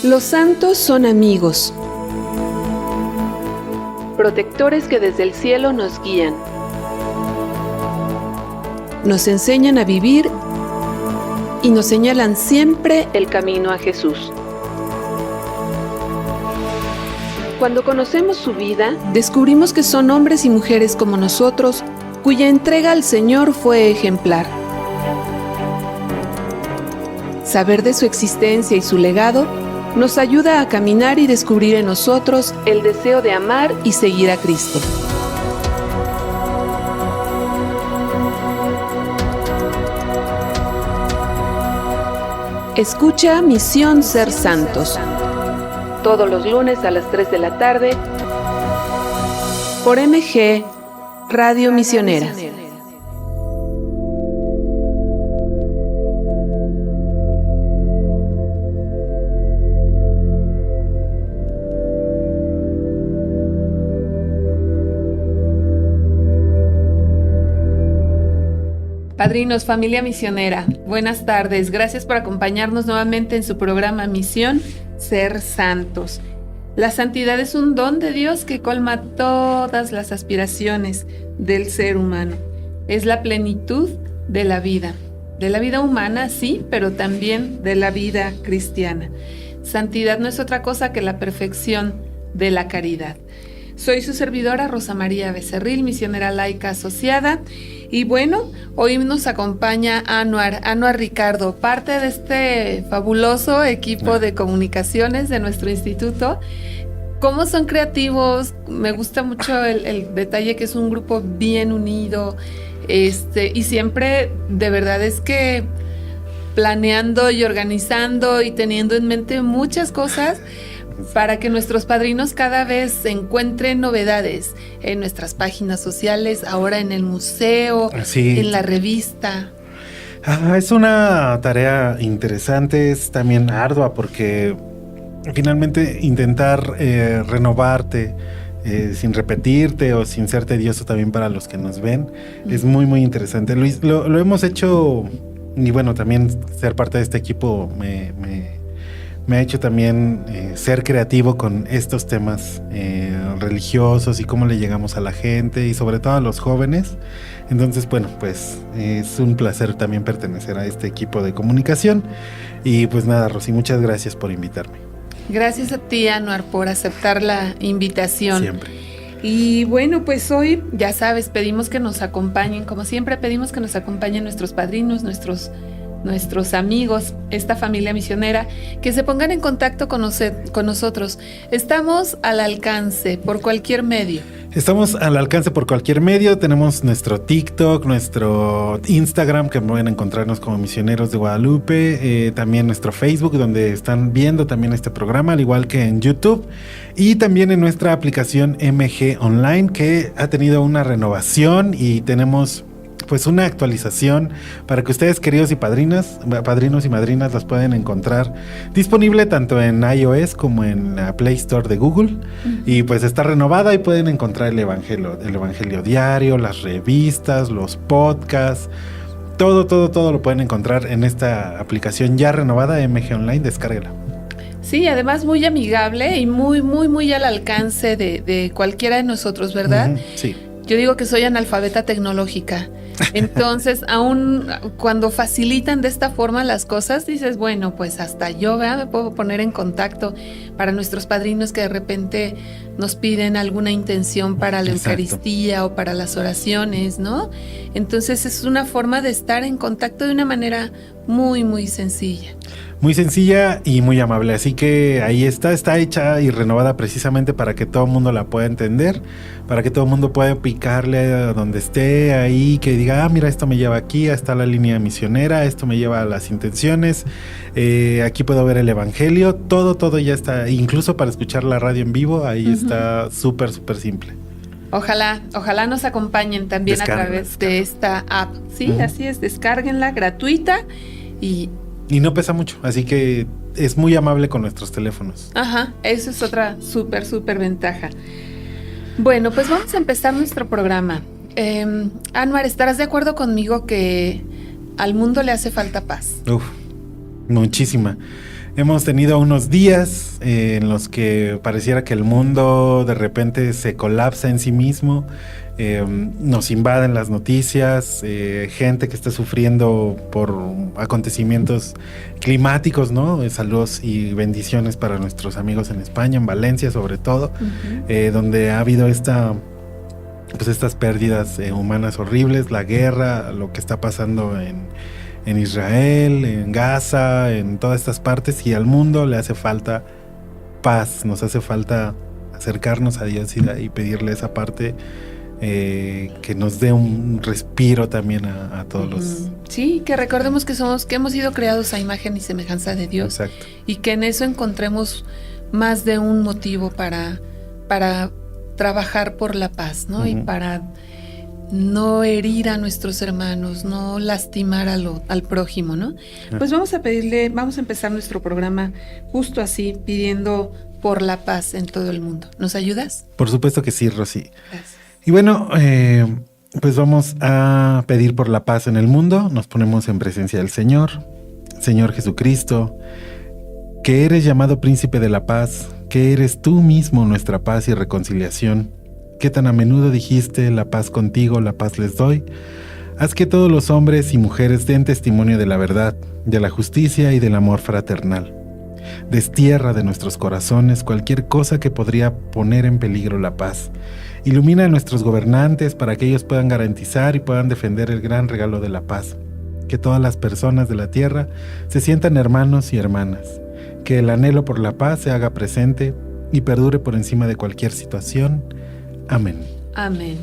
Los santos son amigos, protectores que desde el cielo nos guían. Nos enseñan a vivir y nos señalan siempre el camino a Jesús. Cuando conocemos su vida, descubrimos que son hombres y mujeres como nosotros, cuya entrega al Señor fue ejemplar. Saber de su existencia y su legado nos ayuda a caminar y descubrir en nosotros el deseo de amar y seguir a Cristo. Escucha Misión Ser Santos, todos los lunes a las 3 de la tarde, por MG Radio Misionera. Padrinos, familia misionera, buenas tardes. Gracias por acompañarnos nuevamente en su programa Misión Ser Santos. La santidad es un don de Dios que colma todas las aspiraciones del ser humano. Es la plenitud de la vida humana, sí, pero también de la vida cristiana. Santidad no es otra cosa que la perfección de la caridad. Soy su servidora Rosa María Becerril, misionera laica asociada. Y bueno, hoy nos acompaña Anuar Ricardo, parte de este fabuloso equipo de comunicaciones de nuestro instituto. ¿Cómo son creativos? Me gusta mucho el detalle que es un grupo bien unido, y siempre de verdad es que planeando y organizando y teniendo en mente muchas cosas para que nuestros padrinos cada vez encuentren novedades en nuestras páginas sociales, ahora en el museo, en la revista. Es una tarea interesante, es también ardua porque finalmente intentar renovarte sin repetirte o sin ser tedioso también para los que nos ven es muy muy interesante. Luis, lo hemos hecho y bueno, también ser parte de este equipo me ha hecho también ser creativo con estos temas religiosos y cómo le llegamos a la gente y sobre todo a los jóvenes. Entonces, bueno, pues es un placer también pertenecer a este equipo de comunicación. Y pues nada, Rosy, muchas gracias por invitarme. Gracias a ti, Anuar, por aceptar la invitación. Siempre. Y bueno, pues hoy, ya sabes, pedimos que nos acompañen, como siempre pedimos que nos acompañen nuestros padrinos, nuestros amigos, esta familia misionera, que se pongan en contacto con nosotros. Estamos al alcance por cualquier medio. Estamos al alcance por cualquier medio. Tenemos nuestro TikTok, nuestro Instagram, que pueden encontrarnos como Misioneros de Guadalupe. También nuestro Facebook, donde están viendo también este programa, al igual que en YouTube. Y también en nuestra aplicación MG Online, que ha tenido una renovación y tenemos pues una actualización para que ustedes, queridos y padrinos y madrinas, las pueden encontrar disponible tanto en iOS como en la Play Store de Google. Y pues está renovada y pueden encontrar el evangelio diario, las revistas, los podcasts, todo lo pueden encontrar en esta aplicación ya renovada, MG Online. Descárguela. Sí, además muy amigable y muy, muy, muy al alcance de cualquiera de nosotros, ¿verdad? Sí. Yo digo que soy analfabeta tecnológica. Entonces, aún cuando facilitan de esta forma las cosas, dices, bueno, pues hasta yo me puedo poner en contacto para nuestros padrinos que de repente nos piden alguna intención para la Eucaristía o para las oraciones, ¿no? Entonces, es una forma de estar en contacto de una manera muy, muy sencilla. Muy sencilla y muy amable, así que ahí está hecha y renovada precisamente para que todo el mundo la pueda entender, para que todo el mundo pueda picarle a donde esté ahí, que diga, mira, esto me lleva aquí, está la línea misionera, esto me lleva a las intenciones, aquí puedo ver el evangelio, todo ya está, incluso para escuchar la radio en vivo, ahí está súper simple. Ojalá nos acompañen también a través de esta app. Sí, así es, descárguenla, gratuita y no pesa mucho, así que es muy amable con nuestros teléfonos. Ajá, eso es otra súper ventaja. Bueno, pues vamos a empezar nuestro programa. Anuar, ¿estarás de acuerdo conmigo que al mundo le hace falta paz? Muchísima. Hemos tenido unos días en los que pareciera que el mundo de repente se colapsa en sí mismo. Nos invaden las noticias, gente que está sufriendo por acontecimientos climáticos, ¿no? Saludos y bendiciones para nuestros amigos en España, en Valencia sobre todo, donde ha habido estas pérdidas humanas horribles, la guerra, lo que está pasando en Israel, en Gaza, en todas estas partes, y al mundo le hace falta paz, nos hace falta acercarnos a Dios y pedirle esa parte que nos dé un respiro también a todos los... Sí, que recordemos que hemos sido creados a imagen y semejanza de Dios. Exacto. Y que en eso encontremos más de un motivo para trabajar por la paz, ¿no? Y para no herir a nuestros hermanos, no lastimar al prójimo, ¿no? Pues vamos a empezar nuestro programa justo así, pidiendo por la paz en todo el mundo. ¿Nos ayudas? Por supuesto que sí, Rosy. Gracias. Y bueno, pues vamos a pedir por la paz en el mundo. Nos ponemos en presencia del Señor. Señor Jesucristo, que eres llamado Príncipe de la Paz, que eres tú mismo nuestra paz y reconciliación, que tan a menudo dijiste, la paz contigo, la paz les doy. Haz que todos los hombres y mujeres den testimonio de la verdad, de la justicia y del amor fraternal. Destierra de nuestros corazones cualquier cosa que podría poner en peligro la paz. Ilumina a nuestros gobernantes para que ellos puedan garantizar y puedan defender el gran regalo de la paz. Que todas las personas de la tierra se sientan hermanos y hermanas. Que el anhelo por la paz se haga presente y perdure por encima de cualquier situación. Amén. Amén.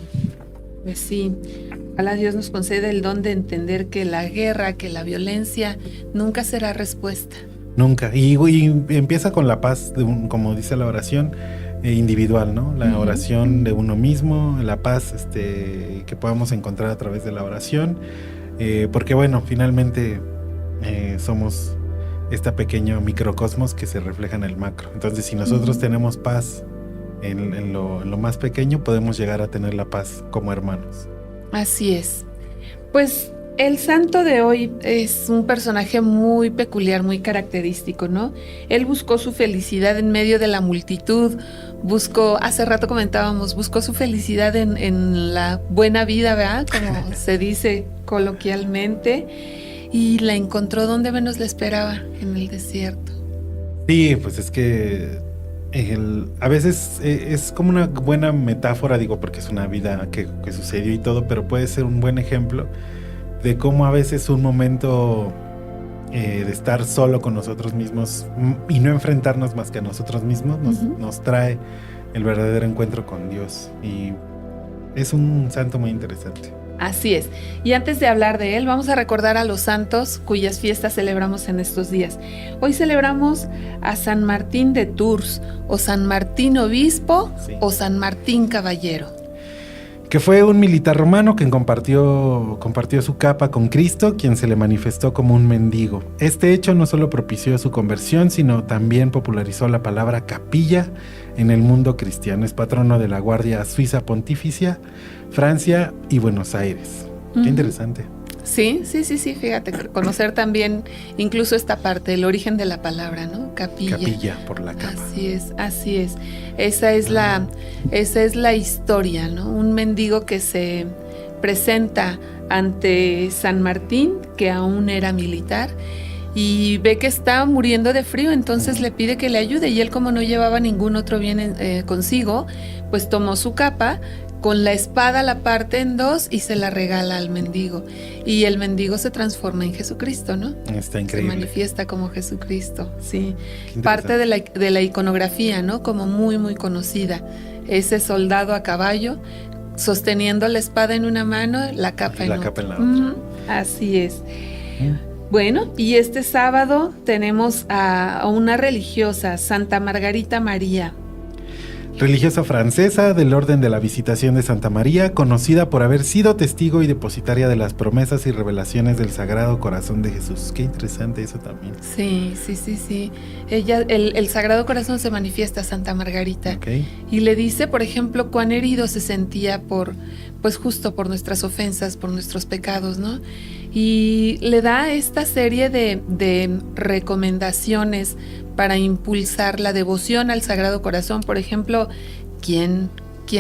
Pues sí, ojalá Dios nos conceda el don de entender que la guerra, que la violencia nunca será respuesta. Nunca. Y empieza con la paz, como dice la oración, individual, ¿no? La oración de uno mismo, la paz que podamos encontrar a través de la oración. Porque bueno, finalmente somos este pequeño microcosmos que se refleja en el macro. Entonces, si nosotros tenemos paz en lo más pequeño, podemos llegar a tener la paz como hermanos. Así es. Pues el santo de hoy es un personaje muy peculiar, muy característico, ¿no? Él buscó su felicidad en medio de la multitud, hace rato comentábamos, buscó su felicidad en la buena vida, ¿verdad? Como se dice coloquialmente, y la encontró donde menos la esperaba, en el desierto. Sí, pues es que a veces es como una buena metáfora, digo, porque es una vida que sucedió y todo, pero puede ser un buen ejemplo de cómo a veces un momento de estar solo con nosotros mismos y no enfrentarnos más que a nosotros mismos nos trae el verdadero encuentro con Dios, y es un santo muy interesante. Así es. Y antes de hablar de él, vamos a recordar a los santos cuyas fiestas celebramos en estos días. Hoy celebramos a San Martín de Tours, o San Martín Obispo, o San Martín Caballero. Que fue un militar romano que compartió su capa con Cristo, quien se le manifestó como un mendigo. Este hecho no solo propició su conversión, sino también popularizó la palabra capilla en el mundo cristiano. Es patrono de la Guardia Suiza Pontificia, Francia y Buenos Aires. Qué interesante. Sí, fíjate, conocer también incluso esta parte, el origen de la palabra, ¿no? Capilla. Capilla, por la capa. Así es. Esa es la historia, ¿no? Un mendigo que se presenta ante San Martín, que aún era militar, y ve que está muriendo de frío, entonces le pide que le ayude, y él, como no llevaba ningún otro bien consigo, pues tomó su capa, con la espada la parte en dos y se la regala al mendigo. Y el mendigo se transforma en Jesucristo, ¿no? Está increíble. Se manifiesta como Jesucristo, sí. Parte de la iconografía, ¿no? Como muy, muy conocida. Ese soldado a caballo sosteniendo la espada en una mano, la capa en la otra. Así es. Bueno, y este sábado tenemos a una religiosa, Santa Margarita María. Religiosa francesa del Orden de la Visitación de Santa María, conocida por haber sido testigo y depositaria de las promesas y revelaciones del Sagrado Corazón de Jesús. Qué interesante eso también. Sí. Ella, el Sagrado Corazón se manifiesta a Santa Margarita. Okay. Y le dice, por ejemplo, cuán herido se sentía justo por nuestras ofensas, por nuestros pecados, ¿no? y le da esta serie de recomendaciones para impulsar la devoción al Sagrado Corazón. Por ejemplo, ¿quién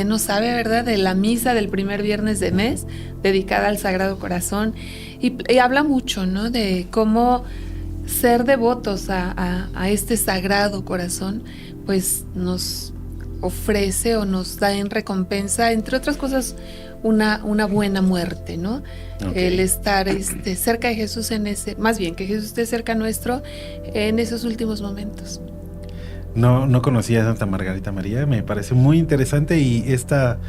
no sabe, verdad?, de la misa del primer viernes de mes dedicada al Sagrado Corazón? Y habla mucho, ¿no?, de cómo ser devotos a este Sagrado Corazón, pues nos ofrece o nos da en recompensa, entre otras cosas, una buena muerte, ¿no? Okay. El estar cerca de Jesús más bien que Jesús esté cerca nuestro en esos últimos momentos. No conocía a Santa Margarita María, me parece muy interesante, y esta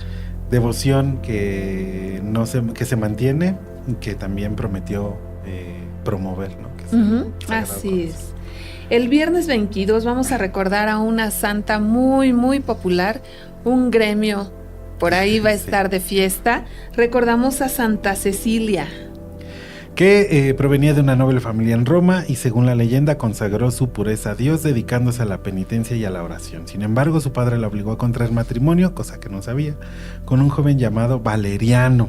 devoción que se mantiene, que también prometió promover, ¿no? Así es. El viernes 22 vamos a recordar a una santa muy, muy popular, un gremio por ahí va a estar de fiesta. Recordamos a Santa Cecilia, que provenía de una noble familia en Roma y, según la leyenda, consagró su pureza a Dios dedicándose a la penitencia y a la oración. Sin embargo, su padre la obligó a contraer matrimonio, cosa que no sabía, con un joven llamado Valeriano.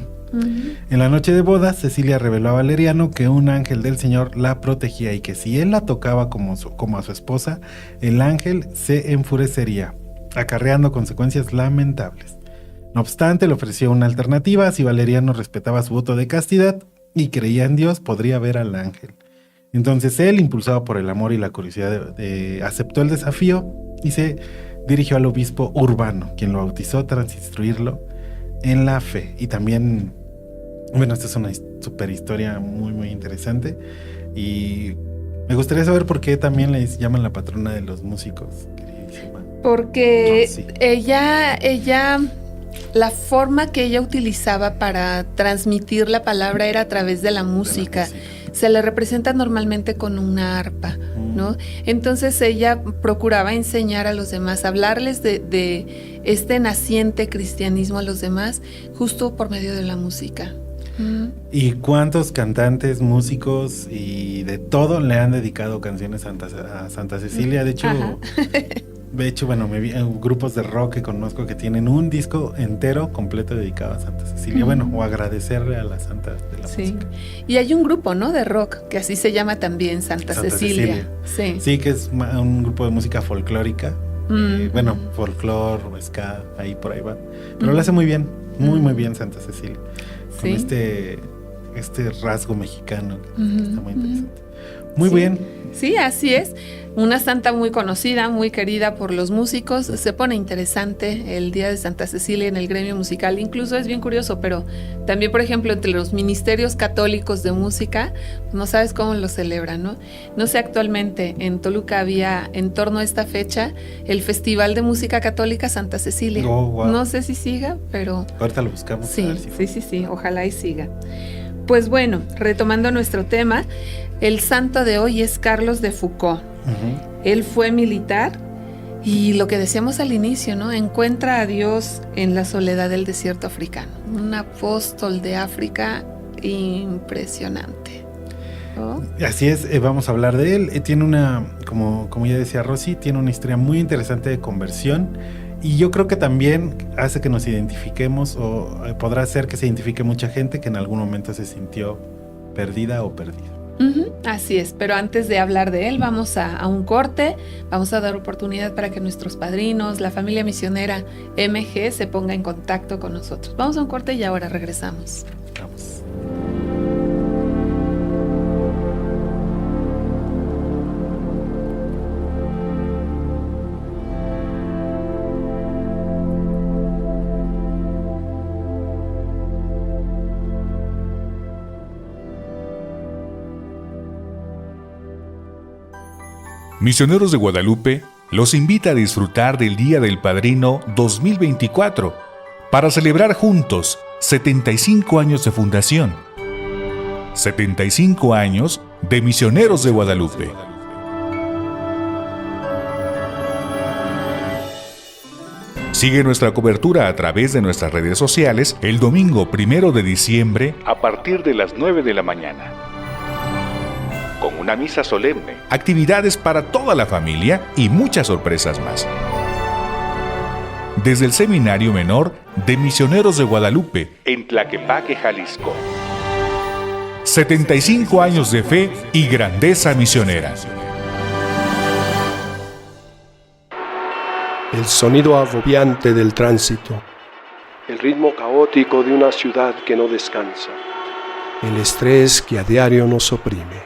En la noche de bodas, Cecilia reveló a Valeriano que un ángel del Señor la protegía y que si él la tocaba como a su esposa, el ángel se enfurecería, acarreando consecuencias lamentables. No obstante, le ofreció una alternativa: si Valeriano respetaba su voto de castidad y creía en Dios, podría ver al ángel. Entonces él, impulsado por el amor y la curiosidad, aceptó el desafío y se dirigió al obispo Urbano, quien lo bautizó tras instruirlo en la fe. Y también, bueno, esta es una super historia muy, muy interesante, y me gustaría saber por qué también le llaman la patrona de los músicos, queridísima. Porque ella, la forma que ella utilizaba para transmitir la palabra era a través de la música. Se le representa normalmente con una arpa, ¿no? Entonces ella procuraba enseñar a los demás, hablarles de este naciente cristianismo a los demás, justo por medio de la música. ¿Y cuántos cantantes, músicos y de todo le han dedicado canciones a Santa Cecilia? De hecho, bueno, grupos de rock que conozco que tienen un disco entero completo dedicado a Santa Cecilia. Bueno, o agradecerle a la santa de la música. Y hay un grupo, ¿no?, de rock que así se llama también, Santa Cecilia. Sí, que es un grupo de música folclórica. Bueno, folclor, ska, ahí por ahí va. Pero lo hace muy bien, muy bien Santa Cecilia. Con este rasgo mexicano que está muy interesante. Muy bien. Sí, así es. Una santa muy conocida, muy querida por los músicos. Se pone interesante el Día de Santa Cecilia en el gremio musical. Incluso es bien curioso, pero también, por ejemplo, entre los ministerios católicos de música, no sabes cómo lo celebran, ¿no? No sé, actualmente en Toluca había, en torno a esta fecha, el Festival de Música Católica Santa Cecilia. Oh, wow. No sé si siga, pero... ahorita lo buscamos. Sí, ojalá y siga. Pues bueno, retomando nuestro tema, el santo de hoy es Carlos de Foucauld. Él fue militar y lo que decíamos al inicio, ¿no?, encuentra a Dios en la soledad del desierto africano. Un apóstol de África impresionante. ¿Oh? Así es, vamos a hablar de él. Tiene como ya decía Rosy, tiene una historia muy interesante de conversión. Y yo creo que también hace que nos identifiquemos, o podrá hacer que se identifique mucha gente que en algún momento se sintió perdida o perdido. Así es, pero antes de hablar de él vamos a un corte, vamos a dar oportunidad para que nuestros padrinos, la familia misionera MG, se ponga en contacto con nosotros. Vamos a un corte y ahora regresamos. Vamos. Misioneros de Guadalupe los invita a disfrutar del Día del Padrino 2024 para celebrar juntos 75 años de fundación, 75 años de Misioneros de Guadalupe. Sigue nuestra cobertura a través de nuestras redes sociales el domingo 1 de diciembre a partir de las 9 de la mañana. Con una misa solemne, actividades para toda la familia y muchas sorpresas más. Desde el Seminario Menor de Misioneros de Guadalupe, en Tlaquepaque, Jalisco. 75 años de fe y grandeza misionera. El sonido agobiante del tránsito, el ritmo caótico de una ciudad que no descansa, el estrés que a diario nos oprime.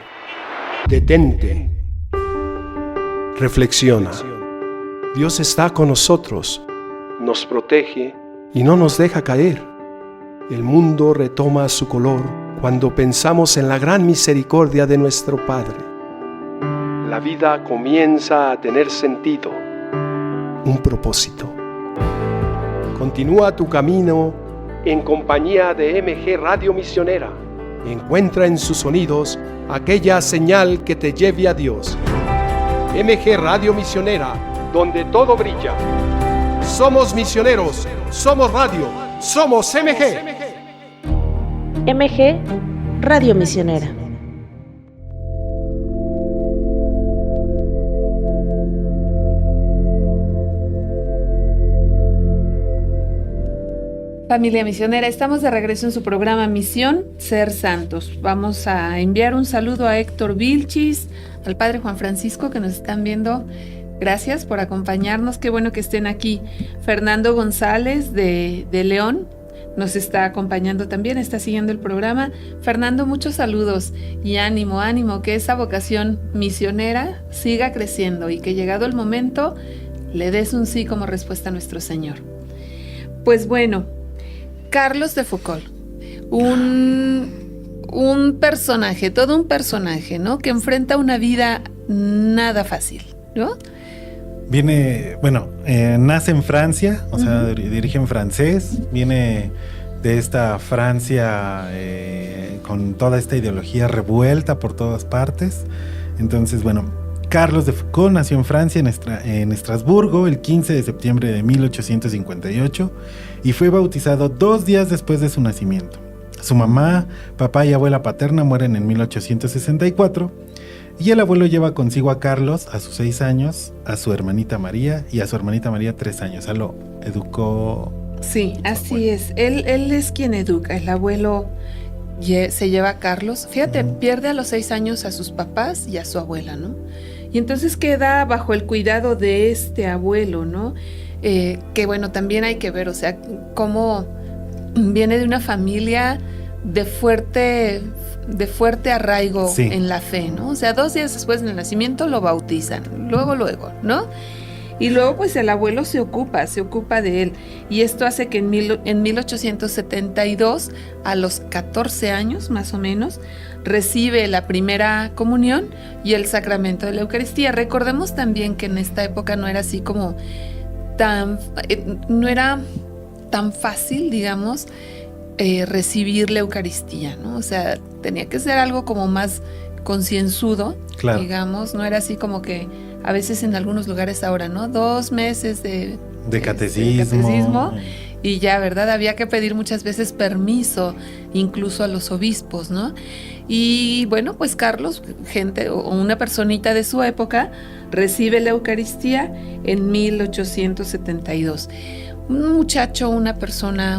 Detente. Reflexiona. Dios está con nosotros, nos protege y no nos deja caer. El mundo retoma su color cuando pensamos en la gran misericordia de nuestro Padre. La vida comienza a tener sentido, un propósito. Continúa tu camino en compañía de MG Radio Misionera. Encuentra en sus sonidos aquella señal que te lleve a Dios. MG Radio Misionera, donde todo brilla. Somos misioneros, somos radio, somos MG. MG Radio Misionera. Familia misionera, estamos de regreso en su programa Misión Ser Santos. Vamos a enviar un saludo a Héctor Vilchis, al Padre Juan Francisco que nos están viendo. Gracias por acompañarnos, qué bueno que estén aquí. Fernando González de León nos está acompañando también, está siguiendo el programa. Fernando, muchos saludos y ánimo, que esa vocación misionera siga creciendo y que llegado el momento le des un sí como respuesta a nuestro Señor. Pues bueno, Carlos de Foucauld, un personaje, todo un personaje, ¿no? Que enfrenta una vida nada fácil, ¿no? Nace en Francia, o sea, dirige en francés, viene de esta Francia con toda esta ideología revuelta por todas partes. Entonces, Carlos de Foucauld nació en Francia, en Estrasburgo, el 15 de septiembre de 1858 y fue bautizado 2 días después de su nacimiento. Su mamá, papá y abuela paterna mueren en 1864 y el abuelo lleva consigo a Carlos a sus 6 años, a su hermanita María y a su hermanita María 3 años. O sea, lo educó. Sí, así es. Él es quien educa, el abuelo se lleva a Carlos. Fíjate, pierde a los 6 años a sus papás y a su abuela, ¿no? Y entonces queda bajo el cuidado de este abuelo, ¿no? Que también hay que ver, o sea, cómo viene de una familia de fuerte arraigo en la fe, ¿no? O sea, 2 días después del nacimiento lo bautizan, luego, ¿no? Y luego pues el abuelo se ocupa de él. Y esto hace que en 1872, a los 14 años más o menos, recibe la primera comunión y el sacramento de la Eucaristía. Recordemos también que en esta época no era así como no era tan fácil, digamos, recibir la Eucaristía, ¿no? O sea, tenía que ser algo como más concienzudo, claro. Digamos, no era así como que a veces en algunos lugares ahora, ¿no? 2 meses de catecismo y ya, ¿verdad? Había que pedir muchas veces permiso, incluso a los obispos, ¿no? Y bueno, pues Carlos, una personita de su época, recibe la Eucaristía en 1872. Un muchacho, un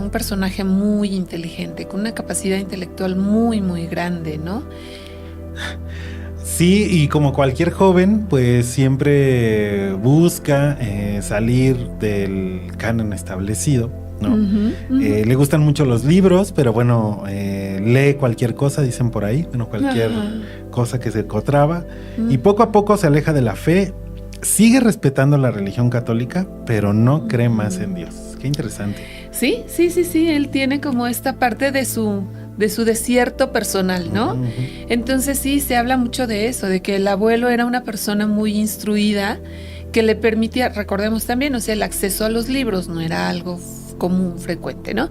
personaje muy inteligente, con una capacidad intelectual muy, muy grande, ¿no? Sí, y como cualquier joven, pues siempre busca salir del canon establecido, ¿no? Le gustan mucho los libros, pero lee cualquier cosa, dicen por ahí, cualquier cosa que se encontraba, y poco a poco se aleja de la fe, sigue respetando la religión católica, pero no cree más en Dios. Qué interesante. Sí, él tiene como esta parte de su desierto personal, ¿no? Entonces sí, se habla mucho de eso, de que el abuelo era una persona muy instruida, que le permitía, recordemos también, o sea, el acceso a los libros no era algo común, frecuente, ¿no?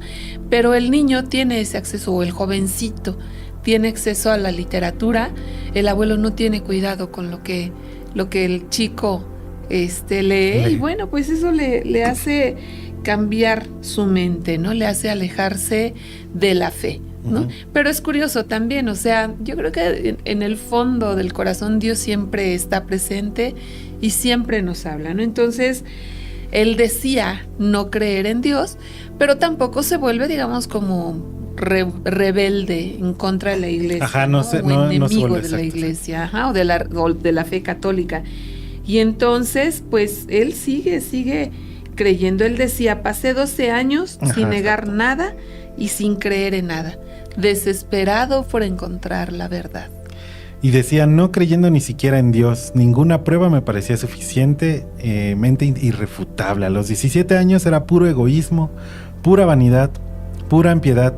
Pero el niño tiene ese acceso, o el jovencito tiene acceso a la literatura, el abuelo no tiene cuidado con lo que el chico lee, y bueno, pues eso le hace cambiar su mente, ¿no? Le hace alejarse de la fe, ¿no? Pero es curioso también, o sea, yo creo que en el fondo del corazón Dios siempre está presente y siempre nos habla, ¿no? Entonces, él decía no creer en Dios, pero tampoco se vuelve, digamos, como rebelde en contra de la iglesia. Ajá, o enemigo de la exacto. iglesia, ajá, o de la fe católica. Y entonces, pues, él sigue creyendo. Él decía, pasé 12 años sin negar nada y sin creer en nada, desesperado por encontrar la verdad. Y decía, no creyendo ni siquiera en Dios, ninguna prueba me parecía suficientemente irrefutable. A los 17 años era puro egoísmo, pura vanidad, pura impiedad,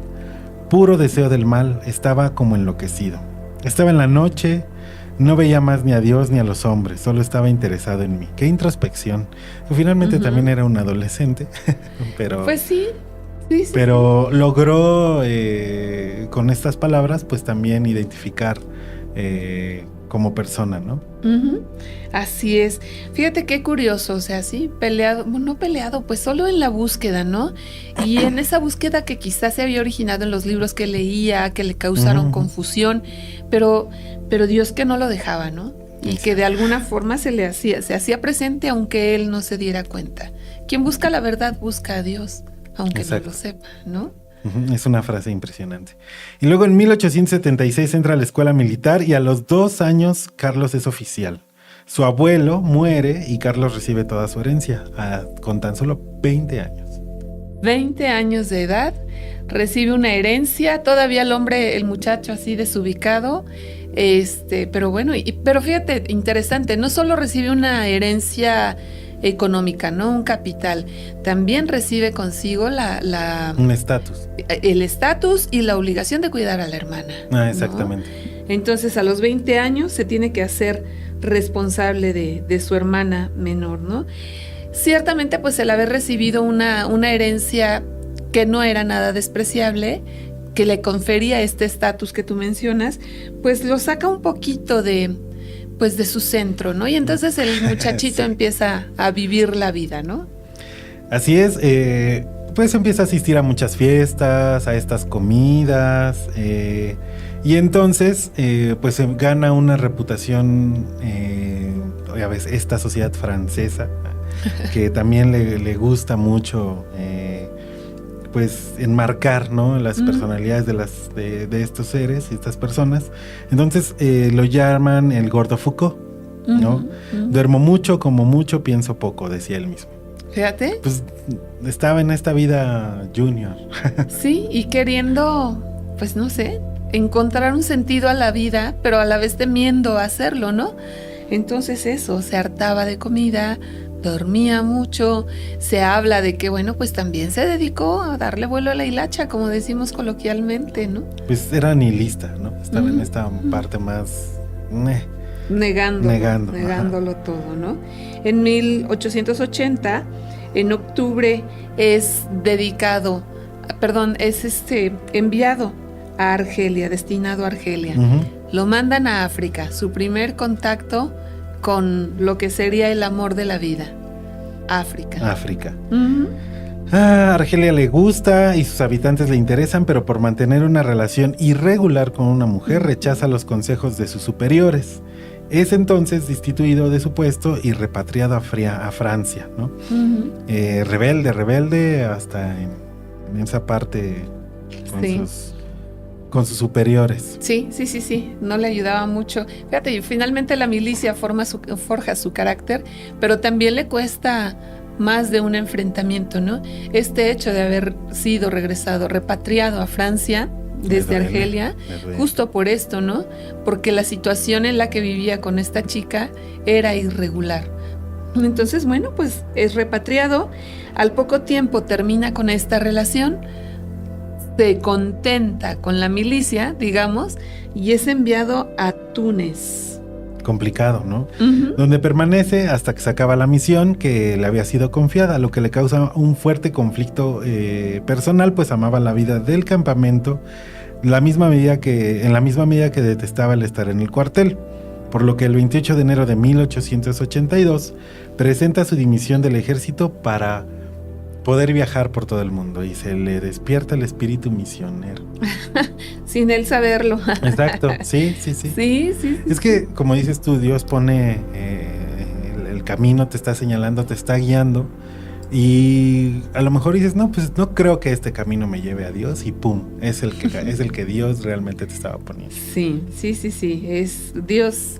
puro deseo del mal. Estaba como enloquecido. Estaba en la noche, no veía más ni a Dios ni a los hombres, solo estaba interesado en mí. Qué introspección. Finalmente también era un adolescente, pero... Pues sí. Pero logró con estas palabras pues también identificar como persona, ¿no? Así es. Fíjate qué curioso, o sea, sí, no peleado, pues solo en la búsqueda, ¿no? Y en esa búsqueda que quizás se había originado en los libros que leía, que le causaron confusión, pero Dios que no lo dejaba, ¿no? Y que de alguna forma se hacía presente aunque él no se diera cuenta. Quien busca la verdad busca a Dios, aunque no lo sepa, ¿no? Es una frase impresionante. Y luego en 1876 entra a la escuela militar y a los 2 años Carlos es oficial. Su abuelo muere y Carlos recibe toda su herencia con tan solo 20 años. 20 años de edad, recibe una herencia, todavía el muchacho así desubicado, pero bueno, pero fíjate, interesante, no solo recibe una herencia económica, no un capital, también recibe consigo un estatus. El estatus y la obligación de cuidar a la hermana. Exactamente. ¿No? Entonces a los 20 años se tiene que hacer responsable de su hermana menor, ¿no? Ciertamente pues el haber recibido una herencia que no era nada despreciable, que le confería este estatus que tú mencionas, pues lo saca un poquito de su centro, ¿no? Y entonces el muchachito empieza a vivir la vida, ¿no? Así es, pues empieza a asistir a muchas fiestas, a estas comidas, y entonces pues gana una reputación, ya ves, esta sociedad francesa, que también le gusta mucho pues enmarcar, ¿no? Las personalidades de estos seres y estas personas. Entonces lo llaman el gordo Foucault, ¿no? Duermo mucho, como mucho, pienso poco, decía él mismo. Fíjate. Pues estaba en esta vida junior. Sí, y queriendo, pues no sé, encontrar un sentido a la vida, pero a la vez temiendo hacerlo, ¿no? Entonces eso, se hartaba de comida, dormía mucho, se habla de que, bueno, pues también se dedicó a darle vuelo a la hilacha, como decimos coloquialmente, ¿no? Pues era nihilista, ¿no? Estaba en esta parte más... Negándolo todo, ¿no? En 1880, en octubre, es enviado a Argelia, destinado a Argelia. Lo mandan a África, su primer contacto con lo que sería el amor de la vida. África. Argelia le gusta y sus habitantes le interesan, pero por mantener una relación irregular con una mujer rechaza los consejos de sus superiores. Es entonces destituido de su puesto y repatriado a Francia, ¿no? Rebelde hasta en esa parte con sus superiores. Sí, no le ayudaba mucho. Fíjate, finalmente la milicia forja su carácter, pero también le cuesta más de un enfrentamiento, ¿no? Este hecho de haber sido repatriado a Francia desde Argelia, justo por esto, ¿no? Porque la situación en la que vivía con esta chica era irregular. Entonces, bueno, pues es repatriado, al poco tiempo termina con esta relación, se contenta con la milicia, digamos, y es enviado a Túnez. Complicado, ¿no? Donde permanece hasta que se acaba la misión que le había sido confiada, lo que le causa un fuerte conflicto personal, pues amaba la vida del campamento en la misma medida que detestaba el estar en el cuartel, por lo que el 28 de enero de 1882 presenta su dimisión del ejército para poder viajar por todo el mundo y se le despierta el espíritu misionero. Sin él saberlo. Exacto, sí. Sí. Es que, como dices tú, Dios pone el camino, te está señalando, te está guiando Y a lo mejor dices, no, pues no creo que este camino me lleve a Dios, y pum, es el que Dios realmente te estaba poniendo. Sí, es Dios.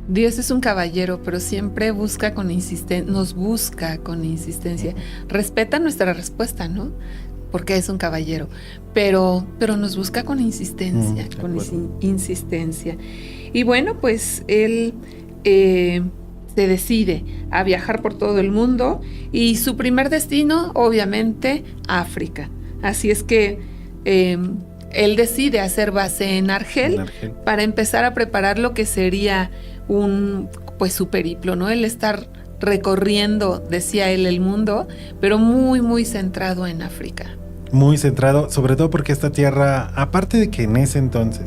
Dios es un caballero, pero siempre busca con insistencia, nos busca con insistencia. Respeta nuestra respuesta, ¿no? Porque es un caballero, pero nos busca con insistencia, insistencia. Y bueno, pues él se decide a viajar por todo el mundo, y su primer destino, obviamente, África. Así es que él decide hacer base en Argel para empezar a preparar lo que sería su periplo, ¿no? El estar recorriendo, decía él, el mundo, pero muy, muy centrado en África. Muy centrado, sobre todo porque esta tierra, aparte de que en ese entonces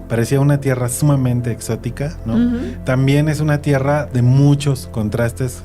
parecía una tierra sumamente exótica, ¿no? También es una tierra de muchos contrastes,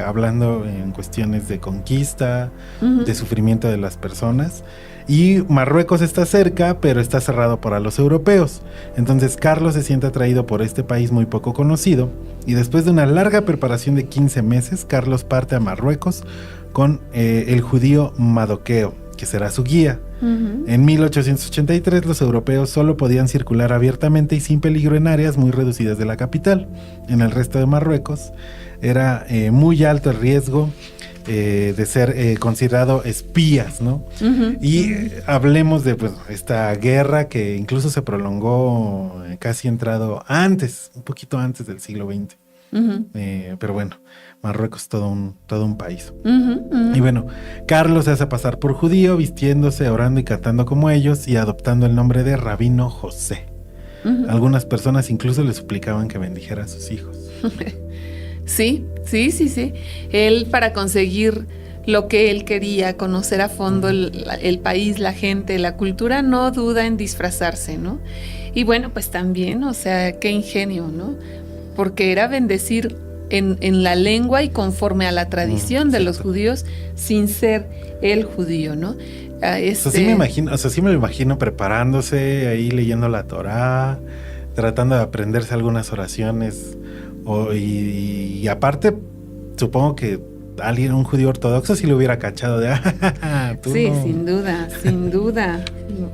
hablando en cuestiones de conquista, de sufrimiento de las personas. Y Marruecos está cerca, pero está cerrado para los europeos. Entonces Carlos se siente atraído por este país muy poco conocido, y después de una larga preparación de 15 meses, Carlos parte a Marruecos con el judío Mardoqueo, que será su guía. En 1883 los europeos solo podían circular abiertamente y sin peligro en áreas muy reducidas de la capital. En el resto de Marruecos era muy alto el riesgo de ser considerado espías, ¿no? Hablemos de esta guerra que incluso se prolongó casi entrado un poquito antes del siglo XX. Pero bueno, Marruecos todo un país. Y bueno, Carlos se hace pasar por judío, vistiéndose, orando y cantando como ellos, y adoptando el nombre de Rabino José. Algunas personas incluso le suplicaban que bendijera a sus hijos. Sí. Él, para conseguir lo que él quería, conocer a fondo el país, la gente, la cultura, no duda en disfrazarse, ¿no? Y bueno, pues también, o sea, qué ingenio, ¿no? Porque era bendecir en la lengua y conforme a la tradición de los judíos, sin ser el judío, ¿no? Sí me lo imagino preparándose, ahí leyendo la Torá, tratando de aprenderse algunas oraciones. Y aparte, supongo que un judío ortodoxo sí lo hubiera cachado de sí, no. Sin duda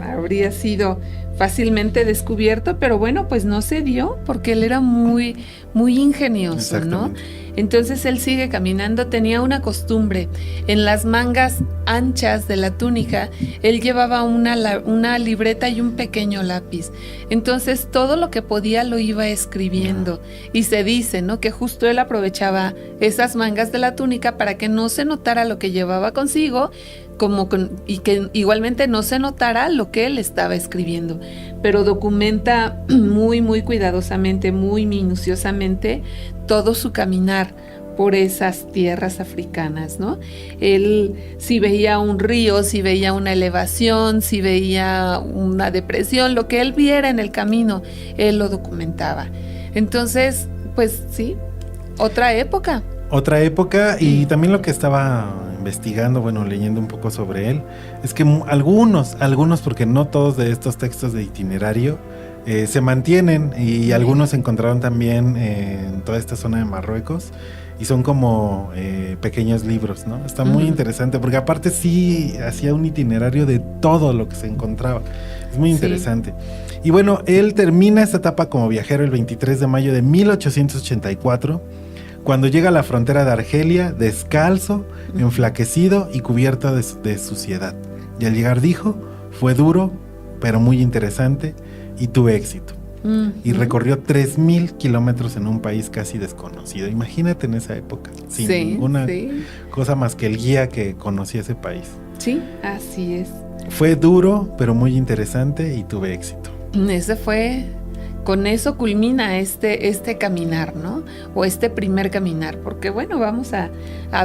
habría sido fácilmente descubierto, pero bueno, pues no se dio porque él era muy, muy ingenioso, ¿no? Entonces él sigue caminando. Tenía una costumbre: en las mangas anchas de la túnica él llevaba una libreta y un pequeño lápiz. Entonces todo lo que podía lo iba escribiendo, y se dice, ¿no?, que justo él aprovechaba esas mangas de la túnica para que no se notara lo que llevaba consigo, y que igualmente no se notara lo que él estaba escribiendo, pero documenta muy, muy cuidadosamente, muy minuciosamente todo su caminar por esas tierras africanas, ¿no? Él, si veía un río, si veía una elevación, si veía una depresión, lo que él viera en el camino, él lo documentaba. Entonces, pues sí, otra época, y también lo que estaba investigando, leyendo un poco sobre él, es que algunos, porque no todos de estos textos de itinerario se mantienen, y algunos se encontraron también en toda esta zona de Marruecos, y son como pequeños libros, ¿no? Está muy interesante, porque aparte sí hacía un itinerario de todo lo que se encontraba. Es muy interesante. Y bueno, él termina esta etapa como viajero el 23 de mayo de 1884, cuando llega a la frontera de Argelia, descalzo, enflaquecido y cubierto de suciedad. Y al llegar dijo: fue duro, pero muy interesante, y tuve éxito. Y recorrió 3,000 kilómetros en un país casi desconocido. Imagínate en esa época, sin ninguna cosa más que el guía que conocía ese país. Sí, así es. Fue duro, pero muy interesante, y tuve éxito. Con eso culmina este caminar, ¿no? O este primer caminar, porque bueno, vamos a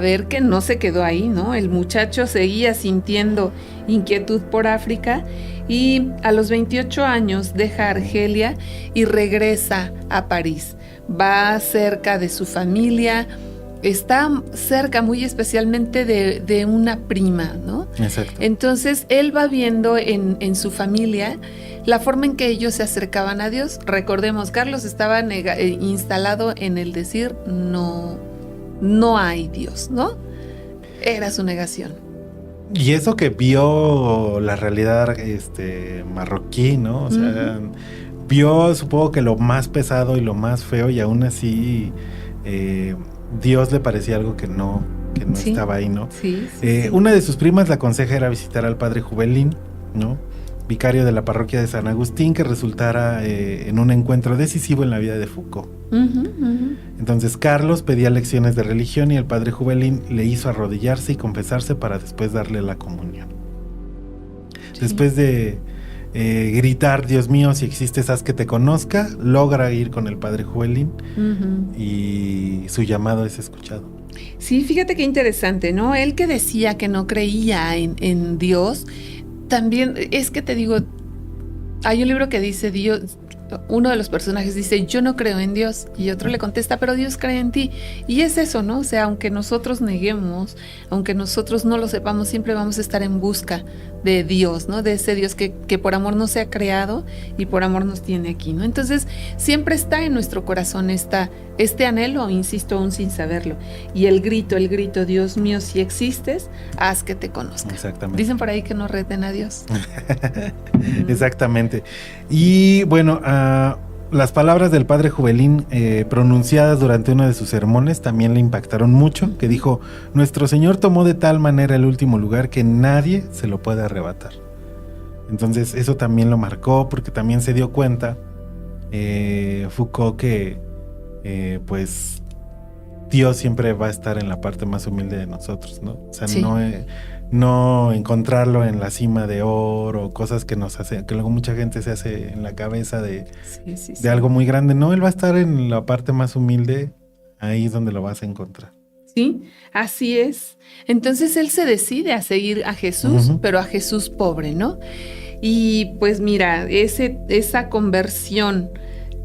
ver que no se quedó ahí, ¿no? El muchacho seguía sintiendo inquietud por África, y a los 28 años deja Argelia y regresa a París. Va cerca de su familia, está cerca muy especialmente de una prima, ¿no? Exacto. Entonces él va viendo en su familia la forma en que ellos se acercaban a Dios. Recordemos, Carlos estaba instalado en el decir no hay Dios, ¿no? era su negación. Y eso que vio la realidad marroquí, ¿no? O sea, vio, supongo que lo más pesado y lo más feo, y aún así Dios le parecía algo que no Sí. estaba ahí, ¿no? Sí. Una de sus primas la aconseja ir a visitar al padre Jubelín, ¿no? Vicario de la parroquia de San Agustín, que resultara en un encuentro decisivo en la vida de Foucault. Entonces Carlos pedía lecciones de religión y el padre Jubelín le hizo arrodillarse y confesarse para después darle la comunión. Sí. Después de gritar, Dios mío, si existes, haz que te conozca, logra ir con el padre Jubelín y su llamado es escuchado. Sí, fíjate qué interesante, ¿no? Él que decía que no creía en Dios, también es que te digo, hay un libro que dice Dios, uno de los personajes dice, yo no creo en Dios, y otro le contesta, pero Dios cree en ti. Y es eso, ¿no? O sea, aunque nosotros neguemos, aunque nosotros no lo sepamos, siempre vamos a estar en busca de Dios, ¿no? De ese Dios que por amor nos ha creado y por amor nos tiene aquí, ¿no? Entonces, siempre está en nuestro corazón este anhelo, insisto, aún sin saberlo. Y el grito, Dios mío, si existes, haz que te conozca. Exactamente. Dicen por ahí que no reten a Dios. Exactamente. Y bueno, las palabras del padre Jubelín pronunciadas durante uno de sus sermones también le impactaron mucho, que dijo, nuestro Señor tomó de tal manera el último lugar que nadie se lo puede arrebatar. Entonces eso también lo marcó, porque también se dio cuenta Foucault que pues Dios siempre va a estar en la parte más humilde de nosotros, ¿no? O sea, sí. No encontrarlo en la cima de oro, cosas que nos hace, que luego mucha gente se hace en la cabeza de algo muy grande. No, él va a estar en la parte más humilde, ahí es donde lo vas a encontrar. Sí, así es. Entonces él se decide a seguir a Jesús, pero a Jesús pobre, ¿no? Y pues mira, esa conversión